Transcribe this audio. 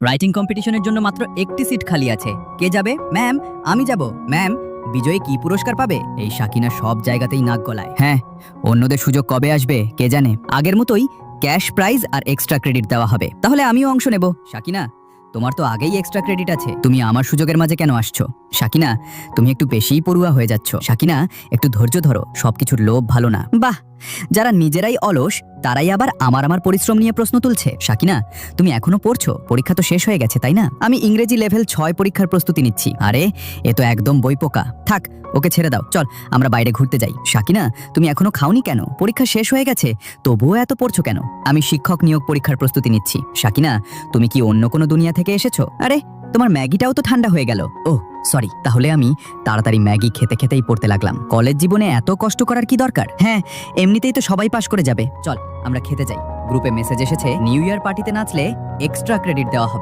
Writing কম্পিটিশনের জন্য মাত্র একটি সিট খালি আছে। কে যাবে? ম্যাম, আমি যাব। ম্যাম, বিজয়ী কি পুরস্কার পাবে? এই সাকিনা সব জায়গাতেই নাক গলায়। হ্যাঁ, অন্যদের সুযোগ কবে আসবে কে জানে। আগের মতোই ক্যাশ প্রাইজ আর এক্সট্রা ক্রেডিট দেওয়া হবে। তাহলে আমিও অংশ নেব। সাকিনা, তোমার তো আগেই এক্সট্রা ক্রেডিট আছে, তুমি আমার সুযোগের মাঝে কেন আসছো? সাকিনা, তুমি একটু বেশিই পড়ুয়া হয়ে যাচ্ছ। সাকিনা, একটু ধৈর্য ধরো, সবকিছুর লোভ ভালো না। বাহ, যারা নিজেরাই অলস তারাই আবার আমার পরিশ্রম নিয়ে প্রশ্ন তুলছে। সাকিনা, তুমি এখনো পড়ছো? পরীক্ষা তো শেষ হয়ে গেছে তাই না? আমি ইংরেজি লেভেল 6 পরীক্ষার প্রস্তুতি নিচ্ছি। আরে, এ তো একদম বইপোকা। থাক, ওকে ছেড়ে দাও, চল আমরা বাইরে ঘুরতে যাই। সাকিনা, তুমি এখনো খাওনি কেন? পরীক্ষা শেষ হয়ে গেছে, তবুও এত পড়ছো কেন? আমি শিক্ষক নিয়োগ পরীক্ষার প্রস্তুতি নিচ্ছি। সাকিনা, তুমি কি অন্য কোনো দুনিয়া থেকে এসেছো? আরে, তোমার ম্যাগিটাও তো ঠান্ডা হয়ে গেল। ওহ সরি, তাহলে আমি তাড়াতাড়ি ম্যাগি খেতে খেতেই পড়তে লাগলাম। কলেজ জীবনে এত কষ্ট করার কি দরকার? হ্যাঁ, এমনিতেই তো সবাই পাশ করে যাবে। চল আমরা খেতে যাই। গ্রুপে মেসেজ এসেছে, নিউ ইয়ার পার্টিতে নাচলে এক্সট্রা ক্রেডিট দেওয়া হবে।